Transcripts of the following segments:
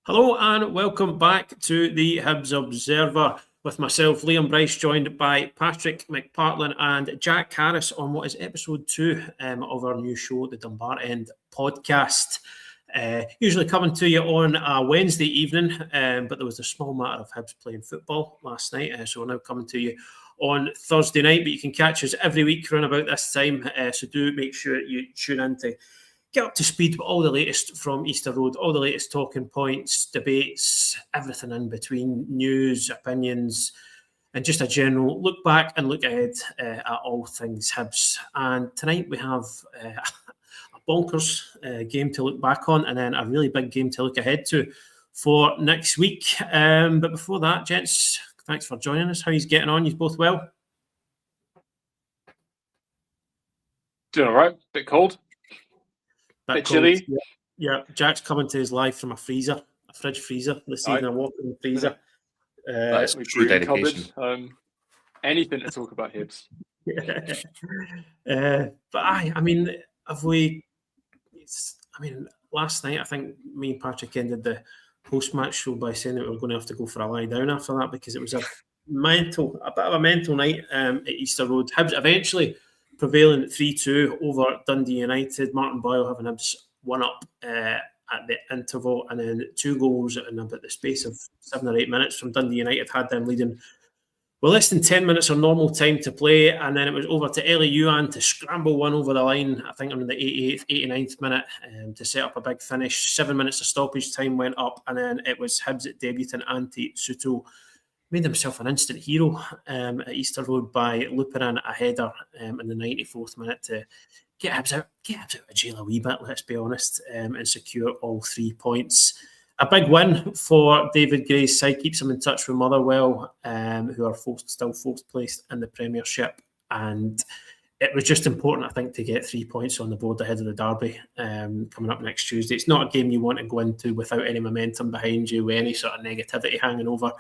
Hello and welcome back to the Hibs Observer with myself, Liam Bryce, joined by Patrick McPartlin and Jack Harris on what is episode 2 of our new show, the Dunbar End podcast. Usually coming to you on a Wednesday evening, but there was a small matter of Hibs playing football last night, so we're now coming to you on Thursday night, but you can catch us every week around about this time, so do make sure you tune in to get up to speed with all the latest from Easter Road, all the latest talking points, debates, everything in between, news, opinions, and just a general look back and look ahead at all things Hibs. And tonight we have a bonkers game to look back on and then a really big game to look ahead to for next week. But before that, gents, thanks for joining us. How are you getting on? You both well? Doing all right. Bit cold. Bit chilly. Yeah, Jack's coming to his live from a freezer, a fridge freezer. This evening, I'm walking in the freezer. That's true dedication. Anything to talk about Hibs. But I mean, last night I think me and Patrick ended the post-match show by saying that we were going to have to go for a lie down after that because it was a bit of a mental night at Easter Road. Hibs eventually prevailing 3-2 over Dundee United. Martin Boyle having Hibs one up at the interval, and then 2 goals in about the space of 7 or 8 minutes from Dundee United had them leading less than 10 minutes of normal time to play, and then it was over to Eli Yuan to scramble one over the line, I think on the 88th, 89th minute, to set up a big finish. 7 minutes of stoppage time went up, and then it was Hibs at debutant Ante Shuto made himself an instant hero at Easter Road by looping in a header in the 94th minute to get Hibs out of jail a wee bit, let's be honest, and secure all 3 points. A big win for David Gray's side, keeps him in touch with Motherwell, who are still fourth placed in the Premiership. And it was just important, I think, to get 3 points on the board ahead of the derby coming up next Tuesday. It's not a game you want to go into without any momentum behind you, with any sort of negativity hanging over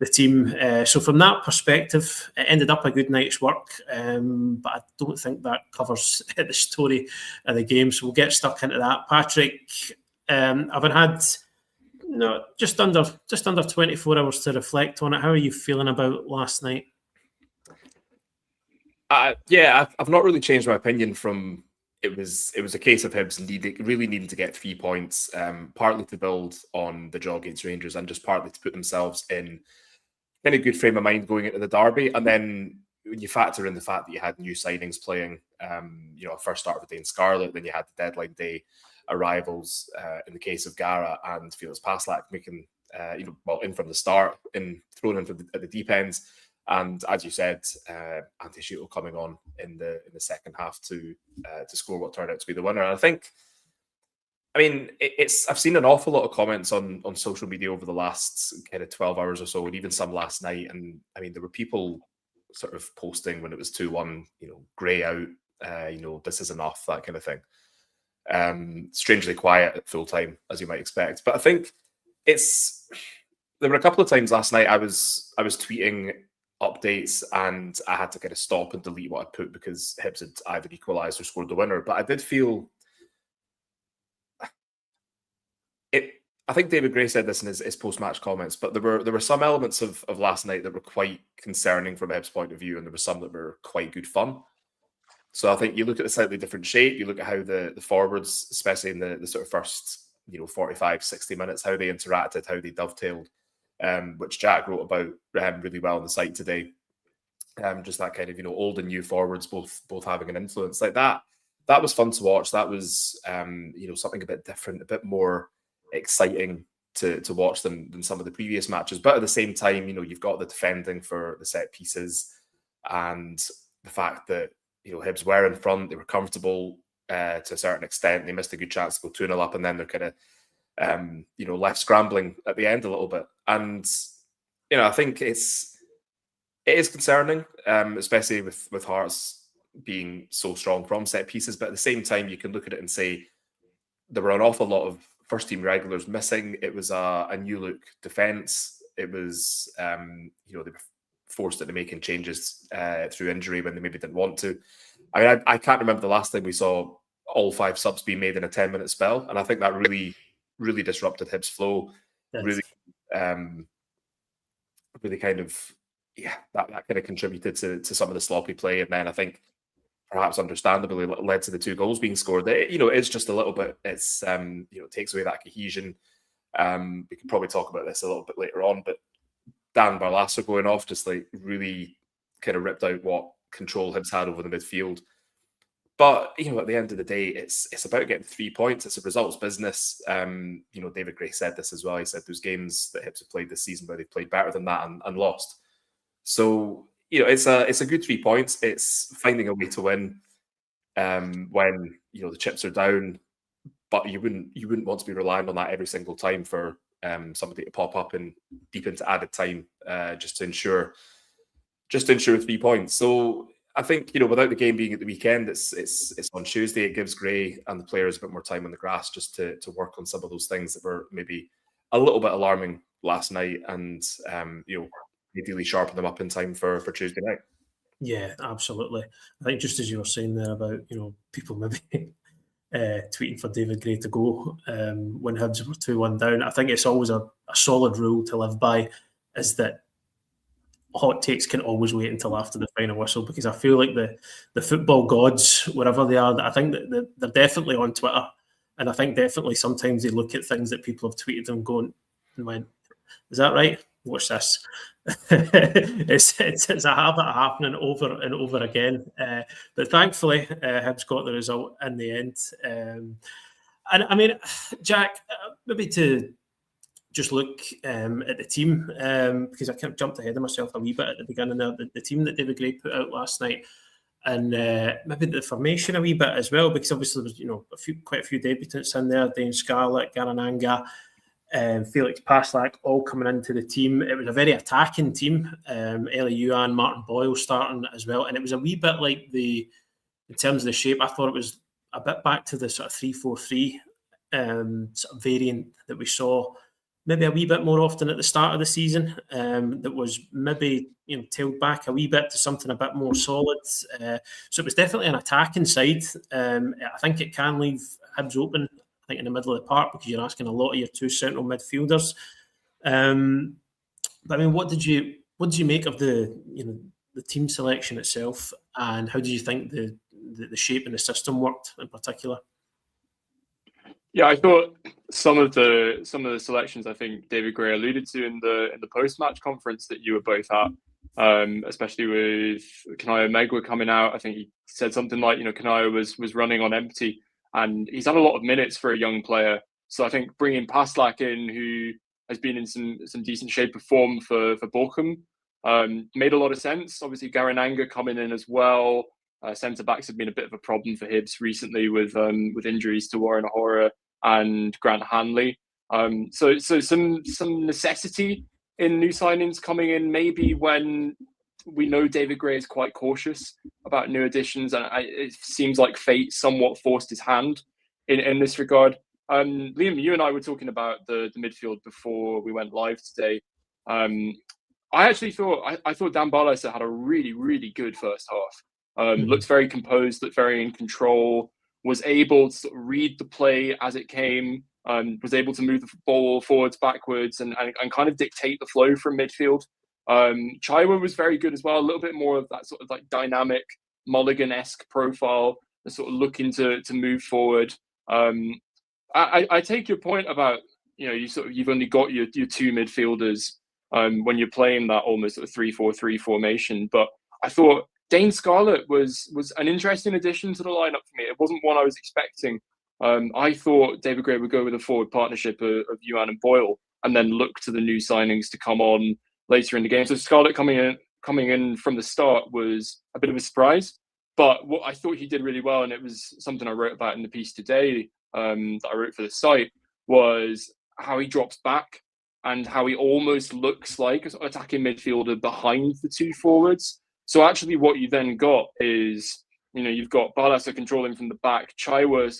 the team. So from that perspective, it ended up a good night's work, but I don't think that covers the story of the game. So we'll get stuck into that. Patrick, having had just under 24 hours to reflect on it, how are you feeling about last night? I've not really changed my opinion from it was a case of Hibs really needing to get 3 points, partly to build on the draw against Rangers and just partly to put themselves in a good frame of mind going into the derby. And then when you factor in the fact that you had new signings playing, first start with Dane Scarlett, then you had the deadline day arrivals in the case of Gara and Felix Paslak making in from the start and thrown into at the deep ends. And as you said, Ante Shuto coming on in the second half to score what turned out to be the winner. And I think, I've seen an awful lot of comments on social media over the last kind of 12 hours or so, and even some last night. And there were people sort of posting when it was 2-1, Gray out, this is enough, that kind of thing. Strangely quiet at full time, as you might expect. But I think there were a couple of times last night I was tweeting updates and I had to kind of stop and delete what I put because Hibs had either equalised or scored the winner. But I did feel I think David Gray said this in his post-match comments, but there were some elements of last night that were quite concerning from Hibs' point of view, and there were some that were quite good fun. So I think you look at the slightly different shape, you look at how the forwards, especially in the sort of first 45, 60 minutes, how they interacted, how they dovetailed, which Jack wrote about really well on the site today. Just that kind of old and new forwards both having an influence like that. That was fun to watch. That was something a bit different, a bit more exciting to watch than some of the previous matches. But at the same time, you've got the defending for the set pieces and the fact that Hibs were in front, they were comfortable to a certain extent. They missed a good chance to go 2-0 up, and then they're kind of left scrambling at the end a little bit. And I think it is concerning, especially with Hearts being so strong from set pieces. But at the same time, you can look at it and say there were an awful lot of first team regulars missing. It was a new look defence. It was they were forced into making changes through injury when they maybe didn't want to. I can't remember the last time we saw all 5 subs being made in a 10-minute spell, and I think that really disrupted Hibs' flow. really, really kind of, that kind of contributed to some of the sloppy play. And then I think perhaps understandably led to the 2 goals being scored. It's just a little bit, it's, it takes away that cohesion. We could probably talk about this a little bit later on, but Dan Barlaser going off just like really kind of ripped out what control Hibs had over the midfield. But, at the end of the day, it's about getting 3 points. It's a results business. David Gray said this as well. He said there's games that Hibs have played this season where they've played better than that and lost. So, it's a good 3 points. It's finding a way to win when, the chips are down. But you wouldn't want to be relying on that every single time for somebody to pop up and deep into added time just to ensure 3 points. So I think, without the game being at the weekend, it's on Tuesday. It gives Gray and the players a bit more time on the grass just to work on some of those things that were maybe a little bit alarming last night, and ideally sharpen them up in time for Tuesday night. Yeah, absolutely. I think just as you were saying there about people maybe tweeting for David Gray to go when Hibs were 2-1 down, I think it's always a solid rule to live by, is that hot takes can always wait until after the final whistle, because I feel like the football gods, wherever they are, I think that they're definitely on Twitter, and I think definitely sometimes they look at things that people have tweeted and gone and went, "Is that right? Watch this." It's a habit happening over and over again, but thankfully Hibs got the result in the end. And I mean, Jack, maybe to just look at the team, because I kind of jumped ahead of myself a wee bit at the beginning there. The team that David Gray put out last night, and maybe the formation a wee bit as well, because obviously there was quite a few debutants in there: Dane Scarlett, Garananga, Felix Paslak, all coming into the team. It was a very attacking team. Ellie Yuan, Martin Boyle starting as well, and it was a wee bit like in terms of the shape, I thought it was a bit back to the sort of 3-4-3 sort of variant that we saw maybe a wee bit more often at the start of the season, that was maybe tailed back a wee bit to something a bit more solid. So it was definitely an attacking side. I think it can leave Hibs open, I think, in the middle of the park, because you're asking a lot of your 2 central midfielders. But I mean, what did you make of the team selection itself, and how did you think the shape and the system worked in particular? Yeah, I thought some of the selections, I think David Gray alluded to in the post-match conference that you were both at, especially with Kanayo Megwa coming out. I think he said something like, Kanayo was running on empty, and he's had a lot of minutes for a young player. So I think bringing Paslak in, who has been in some decent shape of form for Bochum, made a lot of sense. Obviously, Garananga coming in as well. Centre backs have been a bit of a problem for Hibs recently with injuries to Warren Ahora and Grant Hanley. So some necessity in new signings coming in, maybe when we know David Gray is quite cautious about new additions, and it seems like fate somewhat forced his hand in this regard. Liam, you and I were talking about the midfield before we went live today. I actually thought Dan Barlaser had a really, really good first half. Looked very composed, looked very in control, was able to sort of read the play as it came, was able to move the ball forwards, backwards, and kind of dictate the flow from midfield. Chaiwa was very good as well, a little bit more of that sort of like dynamic Mulligan-esque profile, sort of looking to move forward. I take your point about, you've only got your 2 midfielders when you're playing that almost sort of 3-4-3 formation, but I thought Dane Scarlett was an interesting addition to the lineup for me. It wasn't one I was expecting. I thought David Gray would go with a forward partnership of Yuan and Boyle, and then look to the new signings to come on later in the game. So Scarlett coming in from the start was a bit of a surprise, but what I thought he did really well, and it was something I wrote about in the piece today that I wrote for the site, was how he drops back and how he almost looks like an attacking midfielder behind the 2 forwards. So actually what you then got is, you've got Barlaser controlling from the back. Chaiwa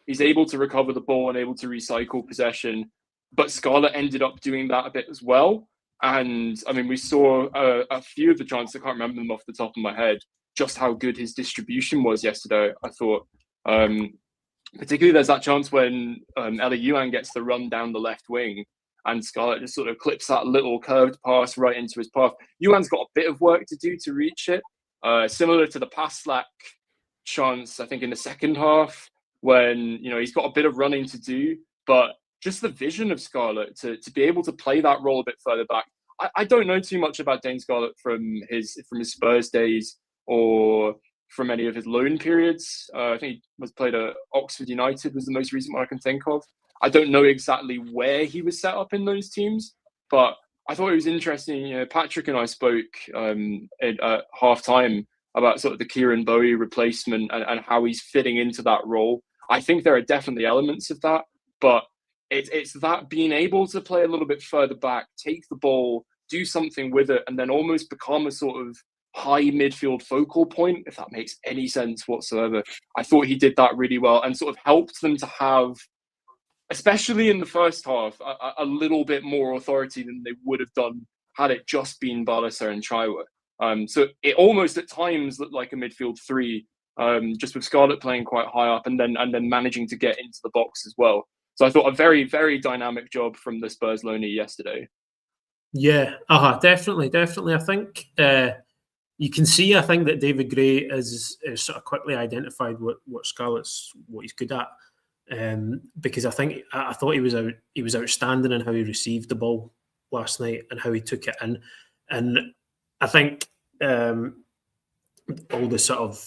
he's able to recover the ball and able to recycle possession, but Scarlett ended up doing that a bit as well. And I mean, we saw a few of the chances, I can't remember them off the top of my head, just how good his distribution was yesterday. I thought, particularly there's that chance when Ellie Yuan gets the run down the left wing, and Scarlett just sort of clips that little curved pass right into his path. Youan's got a bit of work to do to reach it, similar to the pass slack chance, I think, in the second half, when he's got a bit of running to do, but just the vision of Scarlett to be able to play that role a bit further back. I don't know too much about Dane Scarlett from his Spurs days or from any of his loan periods. I think he was played at Oxford United was the most recent one I can think of. I don't know exactly where he was set up in those teams, but I thought it was interesting. Patrick and I spoke at half time about sort of the Kieran Bowie replacement and how he's fitting into that role. I think there are definitely elements of that, but it's that being able to play a little bit further back, take the ball, do something with it, and then almost become a sort of high midfield focal point, if that makes any sense whatsoever. I thought he did that really well and sort of helped them to have, especially in the first half, a little bit more authority than they would have done had it just been Balliser and Chaiwa. So it almost at times looked like a midfield three, just with Scarlett playing quite high up and then managing to get into the box as well. So I thought a very, very dynamic job from the Spurs loanee yesterday. Yeah, definitely. I think you can see, I think that David Gray is sort of quickly identified what Scarlett's, what he's good at. Because I thought he was outstanding in how he received the ball last night and how he took it in. And I think all the sort of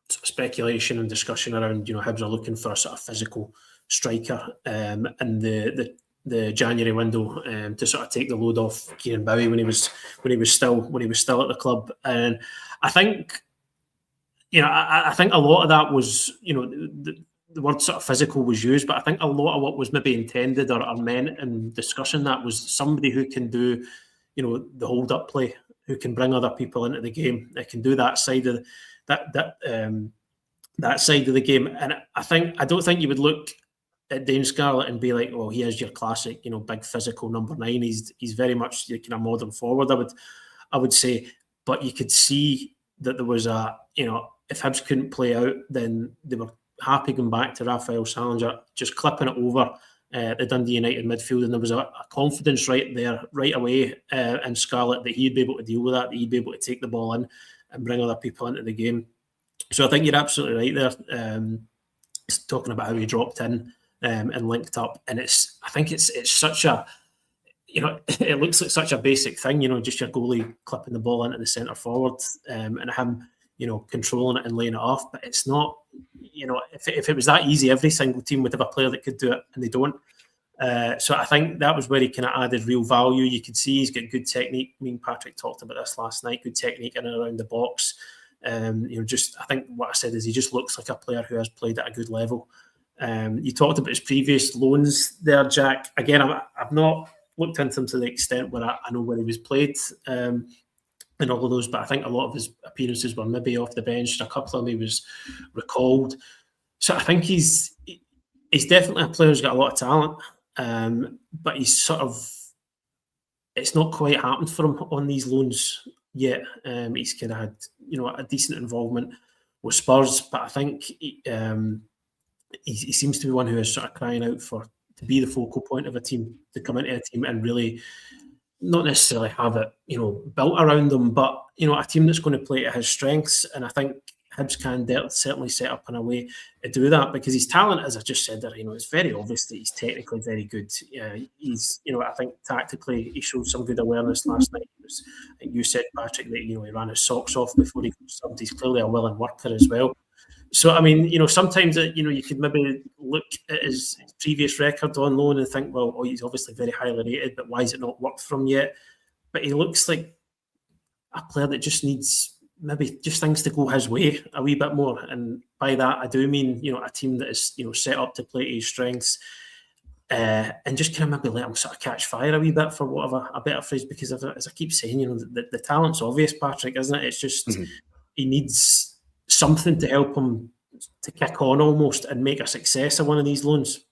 speculation and discussion around Hibs are looking for a sort of physical striker in the January window to sort of take the load off Kieran Bowie when he was still at the club. And I think I think a lot of that was the word sort of physical was used, but I think a lot of what was maybe intended or meant in discussion that was somebody who can do the hold up play, who can bring other people into the game, that can do that side of that side of the game. And I don't think you would look at Dane Scarlett and be like, oh, he is your classic, big physical number 9. He's very much kind of modern forward, I would say. But you could see that there was a, if Hibs couldn't play out, then they were happy going back to Raphael Salinger, just clipping it over the Dundee United midfield, and there was a confidence right there, right away in Scarlett that he'd be able to deal with that he'd be able to take the ball in and bring other people into the game. So I think you're absolutely right there. Talking about how he dropped in and linked up, and I think it's such a, it looks like such a basic thing, just your goalie clipping the ball into the centre forward and him, controlling it and laying it off. But it's not, if it was that easy, every single team would have a player that could do it, and they don't. So I think that was where he kind of added real value. You could see he's got good technique. Me and Patrick talked about this last night. Good technique in and around the box. Just I think what I said is he just looks like a player who has played at a good level. You talked about his previous loans there, Jack. Again, I've not looked into him to the extent where I know where he was played and all of those, but I think a lot of his appearances were maybe off the bench. A couple of them he was recalled. So I think he's definitely a player who's got a lot of talent, but he's sort of, it's not quite happened for him on these loans yet. He's kind of had a decent involvement with Spurs, but I think he seems to be one who is sort of crying out to be the focal point of a team, to come into a team and really not necessarily have it, built around them, but, a team that's going to play to his strengths. And I think Hibs can certainly set up in a way to do that, because his talent, as I just said there, it's very obvious that he's technically very good. He's, I think tactically he showed some good awareness last night. I think you said, Patrick, that, he ran his socks off before he got subbed. He's clearly a willing worker as well. So, I mean, sometimes, you could maybe look at his previous record on loan and think, well, he's obviously very highly rated, but why has it not worked for him yet? But he looks like a player that just needs maybe just things to go his way a wee bit more. And by that, I do mean, a team that is, set up to play to his strengths and just kind of maybe let him sort of catch fire a wee bit, for whatever a better phrase, because as I keep saying, the talent's obvious, Patrick, isn't it? It's just he needs something to help him to kick on almost and make a success of one of these loans.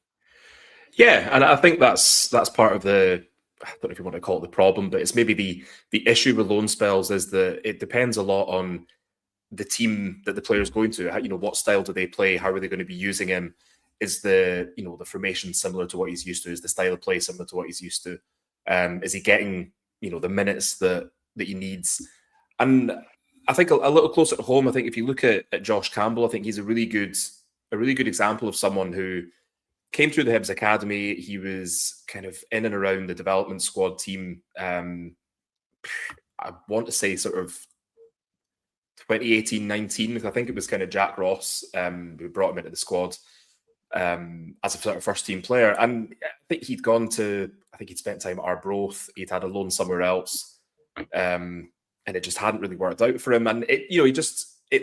Yeah, and I think that's part of the, I don't know if you want to call it the problem, but it's maybe the issue with loan spells is that it depends a lot on the team that the player's going to. What style do they play? How are they going to be using him? Is the formation similar to what he's used to? Is the style of play similar to what he's used to? Is he getting the minutes that he needs? And I think a little closer to home, I think if you look at Josh Campbell, I think he's a really good example of someone who came through the Hibs Academy. He was kind of in and around the development squad team. I want to say sort of 2018-19. I think it was kind of Jack Ross who brought him into the squad as a sort of first team player. And I think he'd spent time at Arbroath. He'd had a loan somewhere else. And it just hadn't really worked out for him. And it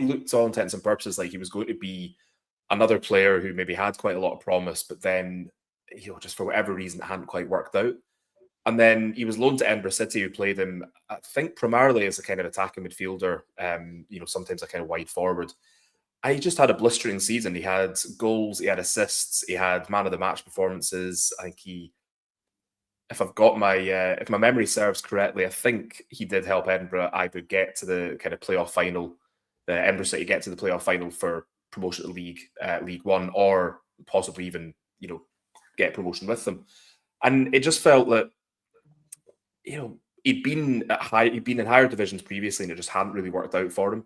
looked, to all intents and purposes, like he was going to be another player who maybe had quite a lot of promise, but then, just for whatever reason, it hadn't quite worked out. And then he was loaned to Edinburgh City, who played him, I think, primarily as a kind of attacking midfielder, sometimes a kind of wide forward. And he just had a blistering season. He had goals, he had assists, he had man of the match performances. I think if my memory serves correctly, I think he did help Edinburgh either get to the kind of playoff final, Edinburgh City get to the playoff final for promotion to League One, or possibly even get promotion with them. And it just felt that he'd been in higher divisions previously, and it just hadn't really worked out for him.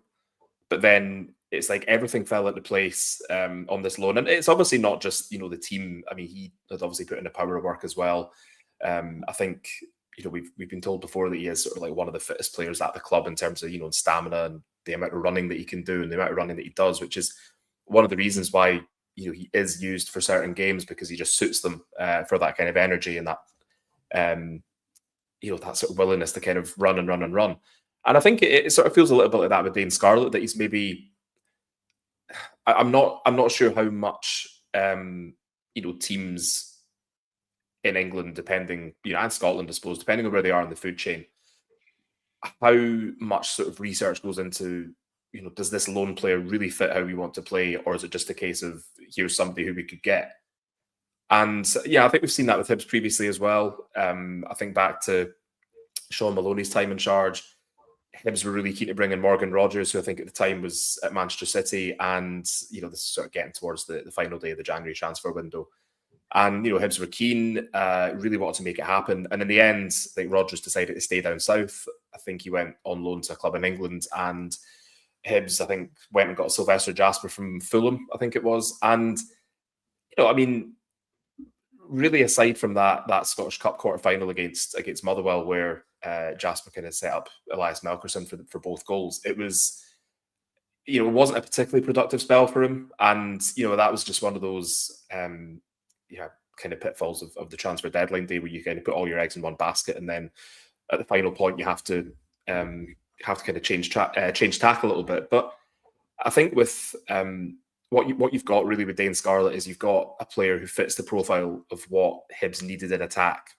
But then it's like everything fell into place on this loan, and it's obviously not just the team. I mean, he had obviously put in a power of work as well. I think we've been told before that he is sort of like one of the fittest players at the club in terms of stamina and the amount of running that he can do and the amount of running that he does, which is one of the reasons why he is used for certain games, because he just suits them for that kind of energy and that that sort of willingness to kind of run and run and run. And I think it sort of feels a little bit like that with Dane Scarlett, that he's maybe I'm not sure how much teams in England, depending, and Scotland, I suppose, depending on where they are in the food chain, how much sort of research goes into, does this lone player really fit how we want to play, or is it just a case of here's somebody who we could get? And I think we've seen that with Hibs previously as well. I think back to Sean Maloney's time in charge, Hibs were really keen to bring in Morgan Rogers, who I think at the time was at Manchester City, and this is sort of getting towards the final day of the January transfer window. And Hibs were keen, really wanted to make it happen. And in the end, I think Rodgers decided to stay down south. I think he went on loan to a club in England, and Hibs, I think, went and got Sylvester Jasper from Fulham, I think it was. And really, aside from that Scottish Cup quarter final against Motherwell, where Jasper kind of set up Elias Melkerson for both goals, it was, it wasn't a particularly productive spell for him. And that was just one of those kind of pitfalls of the transfer deadline day, where you kind of put all your eggs in one basket, and then at the final point you have to kind of change tack a little bit. But I think with what you've got really with Dane Scarlett is you've got a player who fits the profile of what Hibs needed in attack,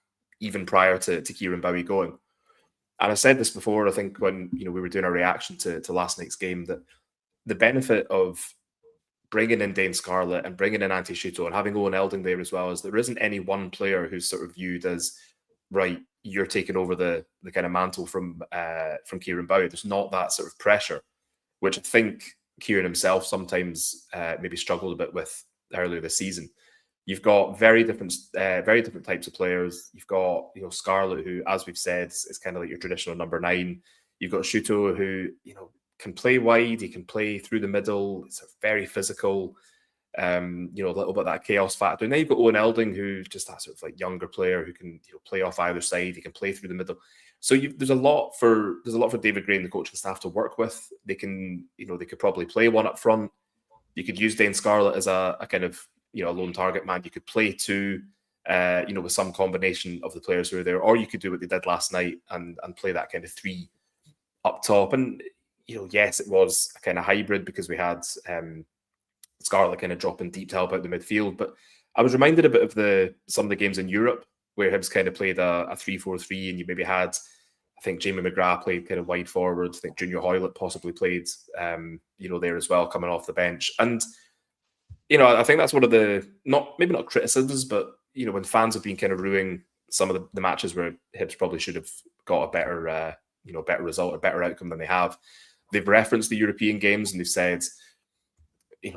even prior to Kieran Bowie going. And I said this before, I think, when we were doing a reaction to last night's game, that the benefit of bringing in Dane Scarlett and bringing in Ante Shuto and having Owen Elding there as well is there isn't any one player who's sort of viewed as, right, you're taking over the kind of mantle from Kieran Bowie. There's not that sort of pressure, which I think Kieran himself sometimes maybe struggled a bit with earlier this season. You've got very different types of players. You've got Scarlett, who, as we've said, is kind of like your traditional number 9. You've got Shuto, who can play wide. He can play through the middle. It's very physical. A little bit of that chaos factor. And then you've got Owen Elding, who just that sort of like younger player who can play off either side. He can play through the middle. So there's a lot for David Gray and the coaching staff to work with. They can they could probably play one up front. You could use Dane Scarlett as a kind of a lone target man. You could play two, with some combination of the players who are there, or you could do what they did last night and play that kind of 3 up top. And yes, it was a kind of hybrid because we had Scarlett kind of dropping deep to help out the midfield. But I was reminded a bit of some of the games in Europe where Hibs kind of played a 3-4-3, and you maybe had, I think Jamie McGrath played kind of wide forward. I think Junior Hoylett possibly played, there as well, coming off the bench. And I think that's one of the maybe not criticisms, but when fans have been kind of ruining some of the matches where Hibs probably should have got a better, better result or better outcome than they have. They've referenced the European games and they've said,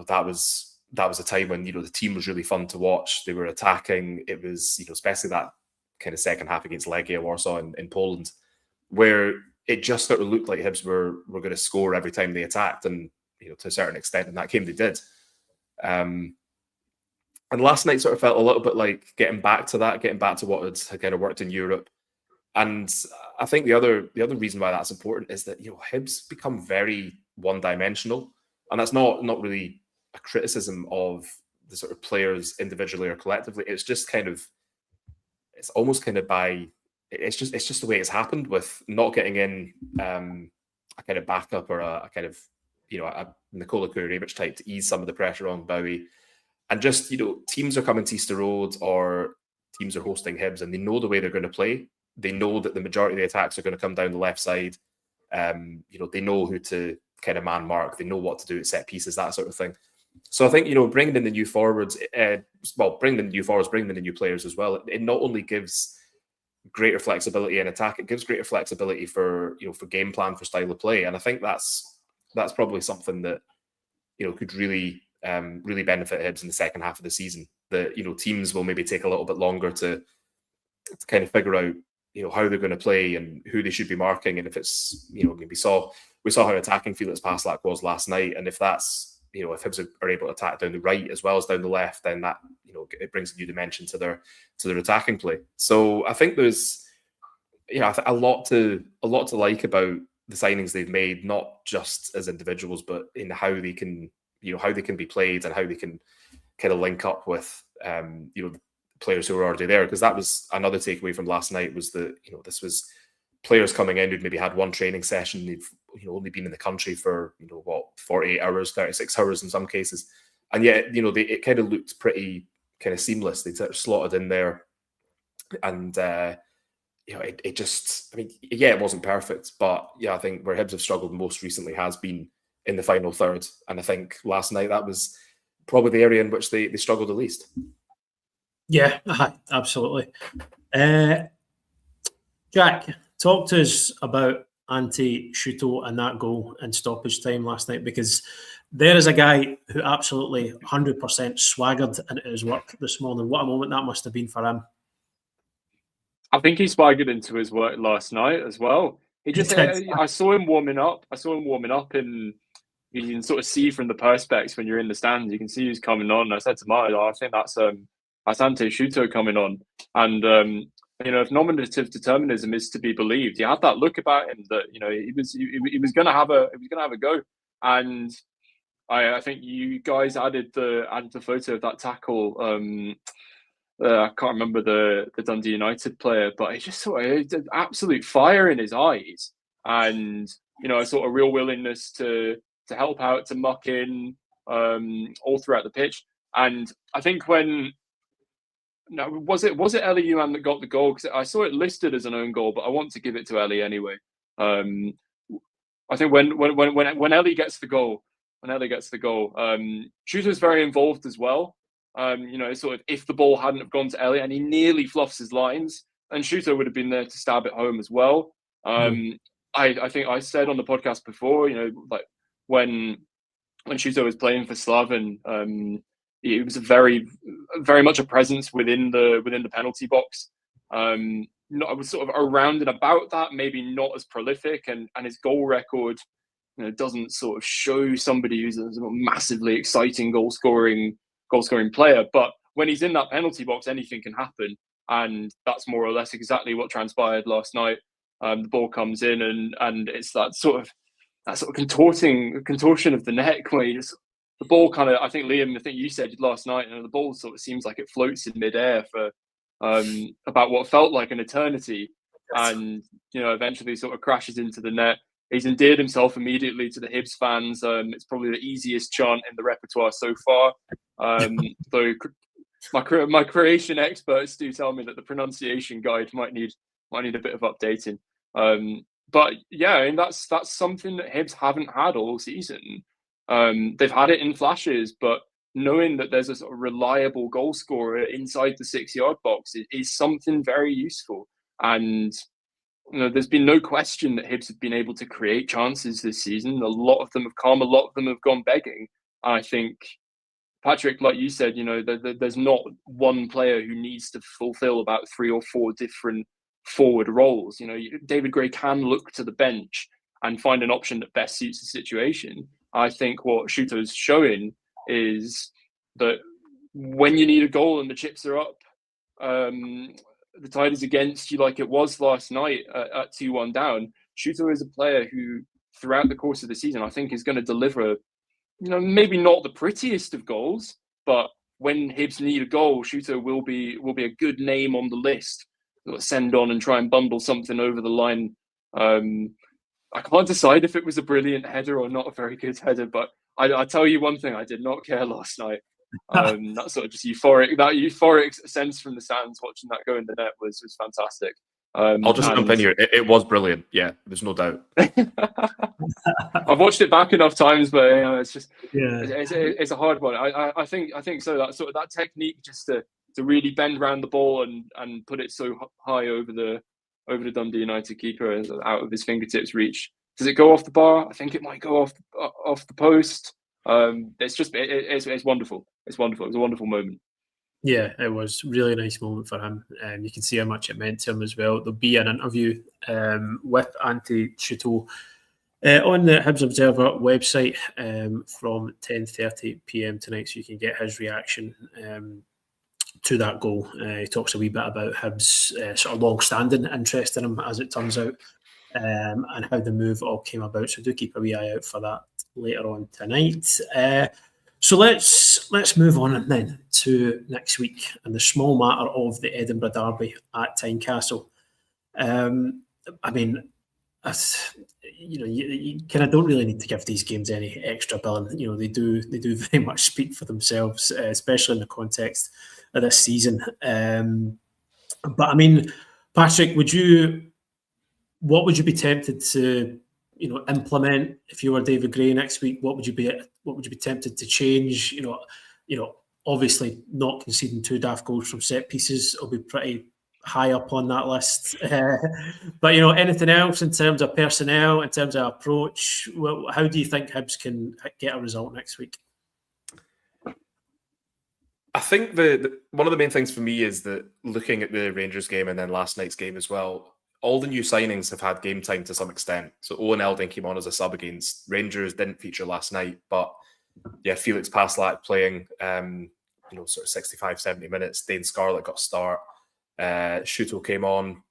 that was that was a time when, the team was really fun to watch. They were attacking. It was, especially that kind of second half against Legia Warsaw in Poland, where it just sort of looked like Hibs were going to score every time they attacked, and to a certain extent in that game they did. And last night sort of felt a little bit like getting back to what had kind of worked in Europe. And I think the other reason why that's important is that Hibs become very one-dimensional, and that's not really a criticism of the sort of players individually or collectively. It's just it's almost kind of it's just the way it's happened, with not getting in a kind of backup or a kind of a Nikola Kurevic type to ease some of the pressure on Bowie. And just, teams are coming to Easter Road or teams are hosting Hibs, and they know the way they're going to play. They know that the majority of the attacks are going to come down the left side. They know who to kind of man mark. They know what to do at set pieces, that sort of thing. So I think, bringing in the new forwards, bringing in the new players as well, it not only gives greater flexibility in attack, it gives greater flexibility for game plan, for style of play. And I think that's probably something that, could really benefit Hibs in the second half of the season. That, teams will maybe take a little bit longer to kind of figure out, how they're going to play and who they should be marking. And if it's, we saw how attacking Felix Paslak was last night. And if that's, if Hibs are able to attack down the right as well as down the left, then that, it brings a new dimension to their attacking play. So I think there's, a lot to like about the signings they've made, not just as individuals, but in how they can, how they can be played and how they can kind of link up with, the players who are already there. Because that was another takeaway from last night, was that, this was players coming in who'd maybe had one training session. They've, only been in the country for, 48 hours, 36 hours in some cases. And yet, it kind of looked pretty kind of seamless. They sort of slotted in there. And, it just, it wasn't perfect. But yeah, I think where Hibs have struggled most recently has been in the final third. And I think last night that was probably the area in which they struggled the least. Yeah, absolutely. Jack, talk to us about Ante Shuto and that goal in stoppage time last night, because there is a guy who absolutely 100% swaggered into his work this morning. What a moment that must have been for him. I think he swaggered into his work last night as well. He just, I saw him warming up. And you can sort of see from the perspex when you're in the stands, you can see who's coming on. I said to Martin, I think that's Ante Shuto coming on. And if nominative determinism is to be believed, he had that look about him that he was going to have a go. And I think you guys added the photo of that tackle. I can't remember the Dundee United player, but he just sort of did absolute fire in his eyes, and a sort of real willingness to help out, to muck in all throughout the pitch. And I think was it Ellie Yuan that got the goal? Because I saw it listed as an own goal, but I want to give it to Ellie anyway. I think when Ellie gets the goal, Shuto's very involved as well. Sort of if the ball hadn't have gone to Ellie and he nearly fluffs his lines, and Shuto would have been there to stab it home as well. I think I said on the podcast before, like when Shuto was playing for Slaven, he was very, very much a presence within the penalty box. I was sort of around and about that, maybe not as prolific, and his goal record doesn't sort of show somebody who's a massively exciting goal scoring player. But when he's in that penalty box, anything can happen, and that's more or less exactly what transpired last night. The ball comes in, and it's that sort of contortion of the neck where the ball kind of, I think Liam, you said last night, the ball sort of seems like it floats in midair for about what felt like an eternity, and eventually sort of crashes into the net. He's endeared himself immediately to the Hibs fans. It's probably the easiest chant in the repertoire so far. Though my Croatian experts do tell me that the pronunciation guide might need a bit of updating. But yeah, that's something that Hibs haven't had all season. They've had it in flashes, but knowing that there's a sort of reliable goal scorer inside the 6-yard box is something very useful. And there's been no question that Hibs have been able to create chances this season. A lot of them have come, a lot of them have gone begging. I think Patrick, like you said, there's not one player who needs to fulfill about 3 or 4 different forward roles. David Gray can look to the bench and find an option that best suits the situation. I think what Shuto's showing is that when you need a goal and the chips are up, the tide is against you like it was last night at 2-1 down. Shuto is a player who, throughout the course of the season, I think is going to deliver, maybe not the prettiest of goals, but when Hibs need a goal, Shuto will be a good name on the list. They'll send on and try and bundle something over the line. I can't decide if it was a brilliant header or not a very good header, but I tell you one thing, I did not care last night. That sort of just euphoric sense from the stands watching that go in the net was fantastic. I'll just jump in here. It was brilliant. Yeah, there's no doubt. I've watched it back enough times, but it's just it's a hard one. I think so. That sort of that technique just to really bend around the ball and put it so high over the Dundee United keeper, out of his fingertips reach. Does it go off the bar? I think it might go off the post. It's wonderful. It's wonderful. It was a wonderful moment. Yeah, it was a really nice moment for him. You can see how much it meant to him as well. There'll be an interview with Ante Shuto on the Hibs Observer website from 10:30 p.m. tonight, so you can get his reaction to that goal. He talks a wee bit about Hibs' sort of long-standing interest in him, as it turns out, and how the move all came about. So do keep a wee eye out for that later on tonight. So let's move on then to next week and the small matter of the Edinburgh derby at Tynecastle. I mean, you kind of don't really need to give these games any extra billing. They do very much speak for themselves, especially in the context of this season. But I mean, Patrick, what would you be tempted to implement if you were David Gray next week? What would you be tempted to change? Obviously not conceding 2 daft goals from set pieces will be pretty high up on that list. But anything else in terms of personnel, in terms of approach? How do you think Hibs can get a result next week? I think one of the main things for me is that looking at the Rangers game and then last night's game as well, all the new signings have had game time to some extent. So Owen Elding came on as a sub against Rangers, didn't feature last night, but yeah, Felix Paslak playing, sort of 65, 70 minutes. Dane Scarlett got a start. Shuto came on.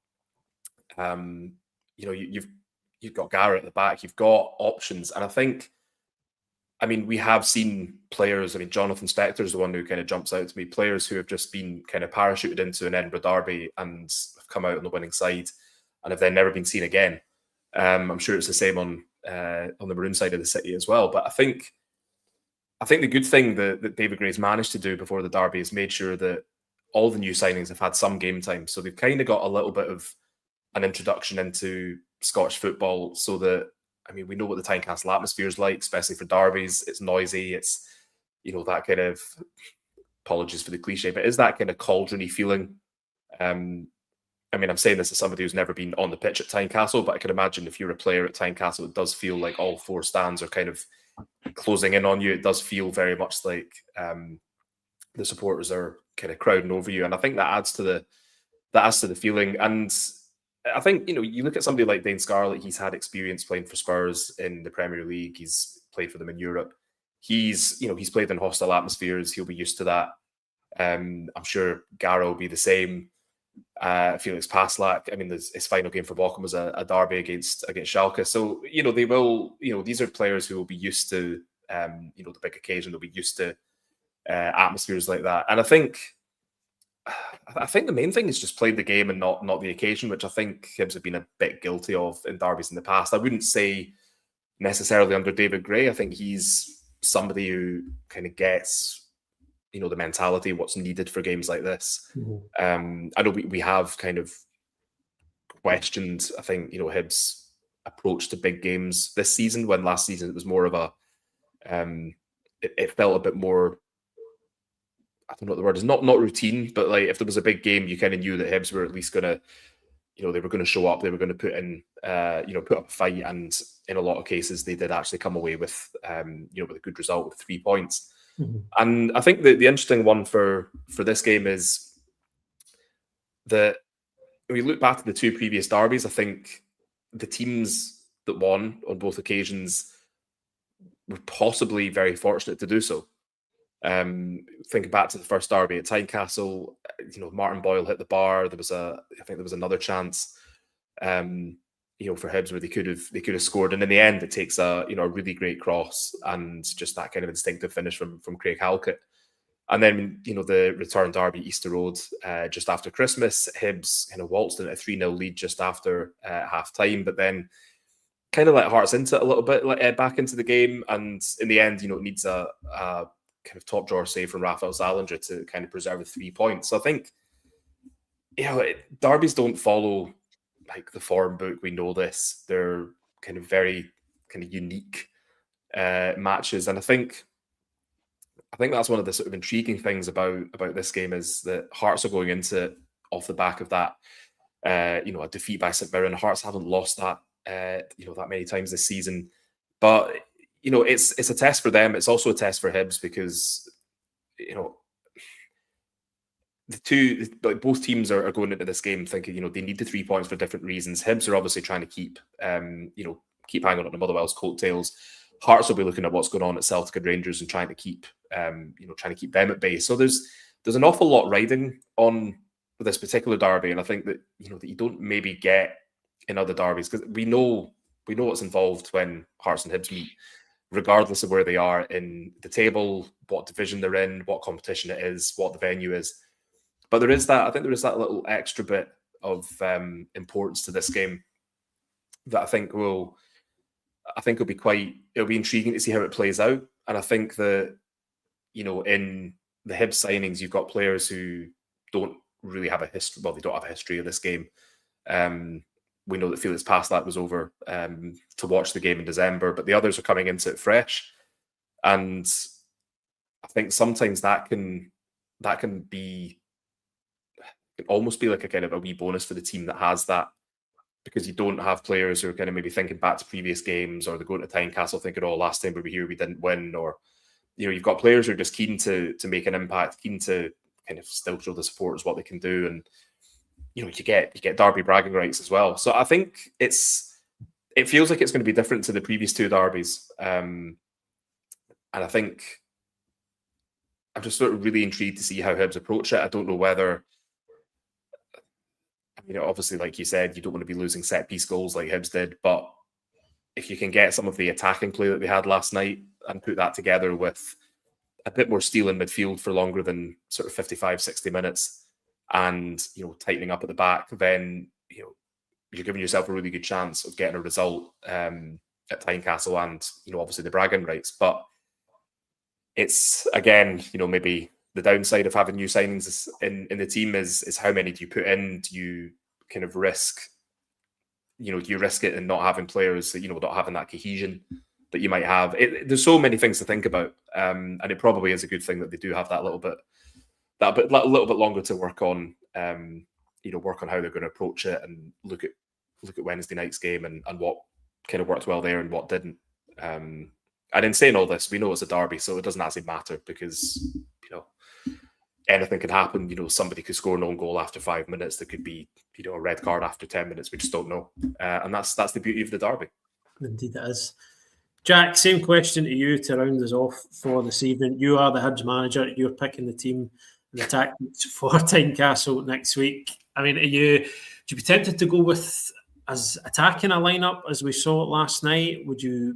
You've got Garrett at the back. You've got options, and I think, we have seen players. Jonathan Spector is the one who kind of jumps out to me. Players who have just been kind of parachuted into an Edinburgh derby and have come out on the winning side, and have then never been seen again. I'm sure it's the same on the Maroon side of the city as well. But I think the good thing that David Gray's managed to do before the derby is made sure that all the new signings have had some game time. So they've kind of got a little bit of an introduction into Scottish football, so that, we know what the Tynecastle atmosphere is like, especially for derbies. It's noisy. It's, that kind of, apologies for the cliche, but is that kind of cauldrony feeling. I'm saying this as somebody who's never been on the pitch at Tynecastle, but I can imagine if you're a player at Tynecastle, it does feel like all 4 stands are kind of closing in on you. It does feel very much like the supporters are kind of crowding over you, and I think that adds to the feeling. And I think you look at somebody like Dane Scarlett. He's had experience playing for Spurs in the Premier League. He's played for them in Europe. He's played in hostile atmospheres. He'll be used to that. I'm sure Gara will be the same. Felix Paslak, his final game for Bochum was a derby against Schalke. So they will. These are players who will be used to the big occasion. They'll be used to atmospheres like that. And I think the main thing is just playing the game and not the occasion, which I think Hibs have been a bit guilty of in derbies in the past. I wouldn't say necessarily under David Gray. I think he's somebody who kind of gets the mentality, what's needed for games like this. Mm-hmm. I know we have kind of questioned, I think, Hibs' approach to big games this season, when last season it was more of a, it felt a bit more, I don't know what the word is, not routine, but like if there was a big game, you kind of knew that Hibs were at least going to, they were going to show up, they were going to put in, put up a fight, and in a lot of cases they did actually come away with, with a good result, with 3 points. And I think the interesting one for this game is that when we look back to the two previous derbies, I think the teams that won on both occasions were possibly very fortunate to do so. Thinking back to the first derby at Tynecastle, Martin Boyle hit the bar. I think there was another chance, for Hibs where they could have scored, and in the end, it takes a really great cross and just that kind of instinctive finish from Craig Halkett. And then, the return derby, Easter Road, just after Christmas, Hibs kind of waltzed in a 3-0 lead just after half time, but then kind of let Hearts into it a little bit, back into the game. And in the end, it needs a kind of top drawer save from Rafael Zallinger to kind of preserve the 3 points. So I think, derbies don't follow like the form book. We know this. They're kind of very kind of unique matches. And I think that's one of the sort of intriguing things about this game is that Hearts are going into it off the back of that, a defeat by St Mirren. Hearts haven't lost that, that many times this season. But, it's a test for them. It's also a test for Hibs because, both teams are going into this game thinking, they need the 3 points for different reasons. Hibs are obviously trying to keep hanging on to Motherwell's coattails. Hearts will be looking at what's going on at Celtic and Rangers and trying to keep them at bay. So there's an awful lot riding on this particular derby, and I think that that you don't maybe get in other derbies because we know what's involved when Hearts and Hibs meet, regardless of where they are in the table, what division they're in, what competition it is, what the venue is. But there is that little extra bit of importance to this game that I think will it'll be intriguing to see how it plays out. And I think that, in the Hibs signings, you've got players who don't really have a history. Well, they don't have a history of this game. We know that Felix Passlack was over to watch the game in December, but the others are coming into it fresh. And I think sometimes that can almost be like a kind of a wee bonus for the team that has that, because you don't have players who are kind of maybe thinking back to previous games, or they're going to Tynecastle thinking, oh, last time we were here we didn't win, or you've got players who are just keen to make an impact, keen to kind of still show the supporters what they can do, and you get derby bragging rights as well. So I think it feels like it's going to be different to the previous two derbies, and I think I'm just sort of really intrigued to see how Hibs approach it. I don't know whether, obviously, like you said, you don't want to be losing set-piece goals like Hibs did, but if you can get some of the attacking play that they had last night and put that together with a bit more steel in midfield for longer than sort of 55, 60 minutes and, tightening up at the back, then, you're giving yourself a really good chance of getting a result at Tynecastle and, obviously the bragging rights. But it's, again, maybe the downside of having new signings in the team is how many do you put in? Do you kind of risk, do you risk it and not having players that, not having that cohesion that you might have? There's so many things to think about. And it probably is a good thing that they do have a little bit longer to work on, work on how they're going to approach it and look at Wednesday night's game and what kind of worked well there and what didn't. And in saying all this, we know it's a derby, so it doesn't actually matter because, anything could happen. Somebody could score an own goal after 5 minutes. There could be, a red card after 10 minutes. We just don't know. And that's the beauty of the derby. Indeed it is. Jack, same question to you to round us off for this evening. You are the Hibs manager. You're picking the team and the tactics for Tynecastle next week. I mean, would you be tempted to go with as attacking a lineup as we saw it last night? Would you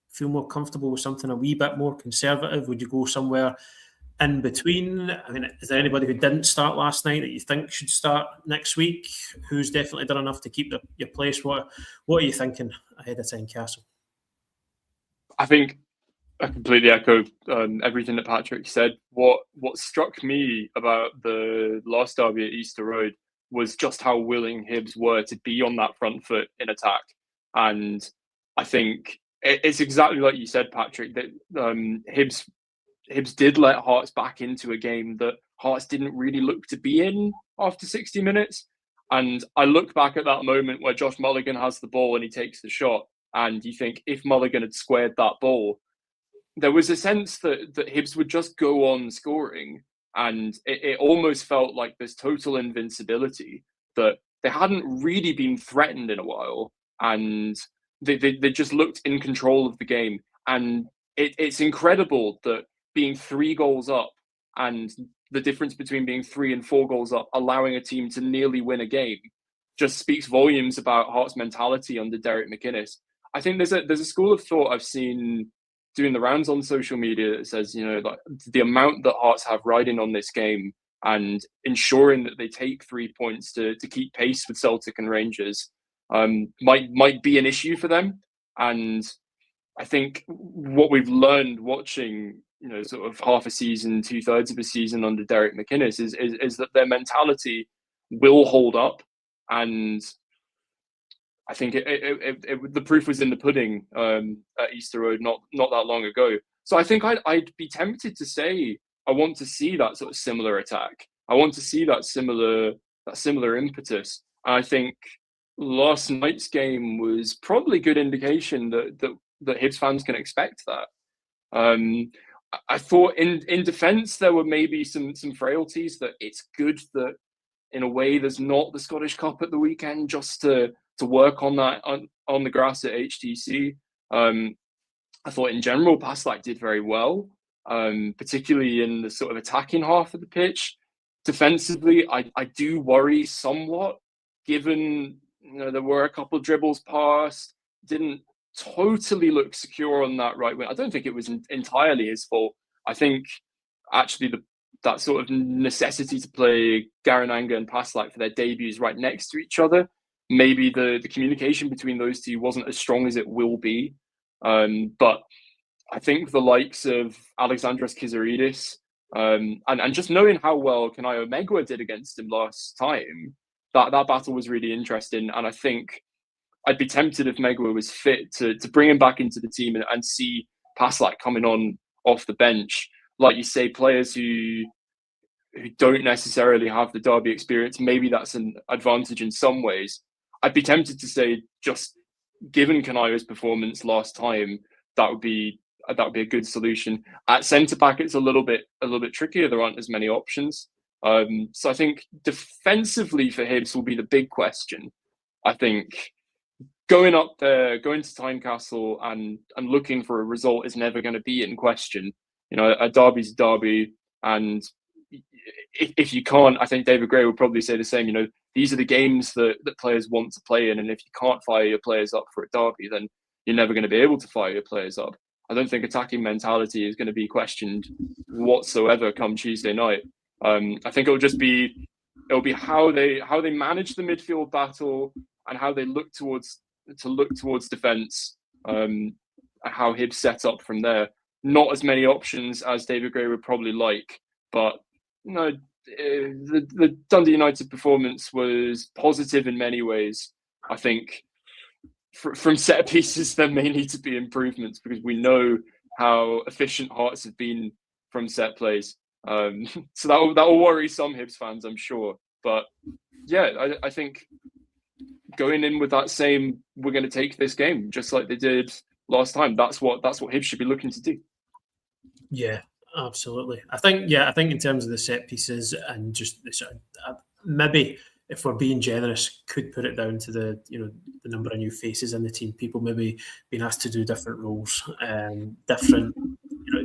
feel more comfortable with something a wee bit more conservative? Would you go somewhere in between? I mean, is there anybody who didn't start last night that you think should start next week? Who's definitely done enough to keep your place? What are you thinking ahead of Tynecastle? I think I completely echo everything that Patrick said. What struck me about the last derby at Easter Road was just how willing Hibs were to be on that front foot in attack. And I think it's exactly like you said, Patrick, that Hibs did let Hearts back into a game that Hearts didn't really look to be in after 60 minutes. And I look back at that moment where Josh Mulligan has the ball and he takes the shot, and you think if Mulligan had squared that ball, there was a sense that Hibs would just go on scoring, and it almost felt like this total invincibility, that they hadn't really been threatened in a while, and they just looked in control of the game. And it's incredible that being 3 goals up, and the difference between being 3 and 4 goals up, allowing a team to nearly win a game, just speaks volumes about Hearts' mentality under Derek McInnes. I think there's a school of thought I've seen doing the rounds on social media that says, like the amount that Hearts have riding on this game and ensuring that they take 3 points to keep pace with Celtic and Rangers might be an issue for them. And I think what we've learned watching, sort of half a season, 2/3 of a season under Derek McInnes is that their mentality will hold up. And I think the proof was in the pudding at Easter Road not that long ago. So I think I'd be tempted to say I want to see that sort of similar attack. I want to see that similar impetus. And I think last night's game was probably a good indication that Hibs fans can expect that. I thought in defence there were maybe some frailties, that it's good that in a way there's not the Scottish Cup at the weekend, just to work on that on the grass at HTC. I thought in general Paslak did very well, particularly in the sort of attacking half of the pitch. Defensively, I do worry somewhat, given there were a couple of dribbles past, didn't totally look secure on that right wing. I don't think it was entirely his fault. I think actually that sort of necessity to play Garananga and Paslak for their debuts right next to each other, maybe the communication between those two wasn't as strong as it will be. But I think the likes of Alexandros Kizaridis, and just knowing how well Kanayo Megwa did against him last time, that battle was really interesting. And I think I'd be tempted, if Megwa was fit, to bring him back into the team and see Paslak coming on off the bench. Like you say, players who don't necessarily have the derby experience, maybe that's an advantage in some ways. I'd be tempted to say, just given Kanayo's performance last time, that would be a good solution. At centre back, it's a little bit trickier. There aren't as many options. So I think defensively for Hibs will be the big question. I think going up there, going to Tynecastle and looking for a result is never going to be in question. A derby's a derby, and if you can't, I think David Gray would probably say the same. These are the games that players want to play in, and if you can't fire your players up for a derby, then you're never going to be able to fire your players up. I don't think attacking mentality is going to be questioned whatsoever come Tuesday night. I think it'll be how they manage the midfield battle and how they look towards defence, and how Hibs set up from there. Not as many options as David Gray would probably like, but the Dundee United performance was positive in many ways. I think from set pieces there may need to be improvements, because we know how efficient Hearts have been from set plays. So that will worry some Hibs fans, I'm sure. But yeah, I think going in with that same, we're going to take this game just like they did last time. That's what Hibs should be looking to do. Yeah, absolutely. I think in terms of the set pieces and just maybe, if we're being generous, could put it down to the number of new faces in the team. People maybe being asked to do different roles, different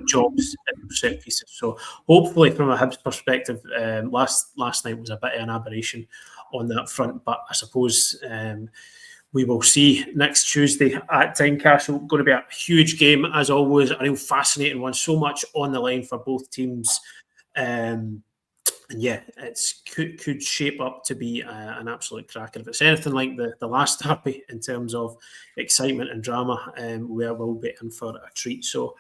jobs in set pieces. So hopefully, from a Hibs perspective, last night was a bit of an aberration on that front. But I suppose we will see next Tuesday at Tynecastle. Going to be a huge game as always. A real fascinating one. So much on the line for both teams. And yeah, it could shape up to be an absolute cracker. If it's anything like the last derby in terms of excitement and drama, we will be in for a treat. So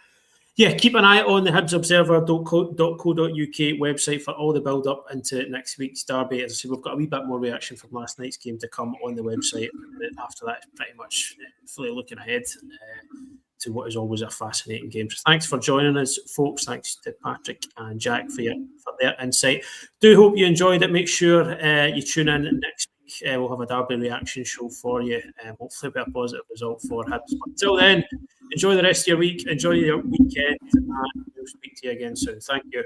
yeah, keep an eye on the hibsobserver.co.uk website for all the build-up into next week's derby. As I said, we've got a wee bit more reaction from last night's game to come on the website. After that, it's pretty much fully looking ahead to what is always a fascinating game. So thanks for joining us, folks. Thanks to Patrick and Jack for their insight. Do hope you enjoyed it. Make sure you tune in next week we'll have a derby reaction show for you. Hopefully, it'll be a positive result for Hibs. But until then, enjoy the rest of your week, enjoy your weekend, and we'll speak to you again soon. Thank you.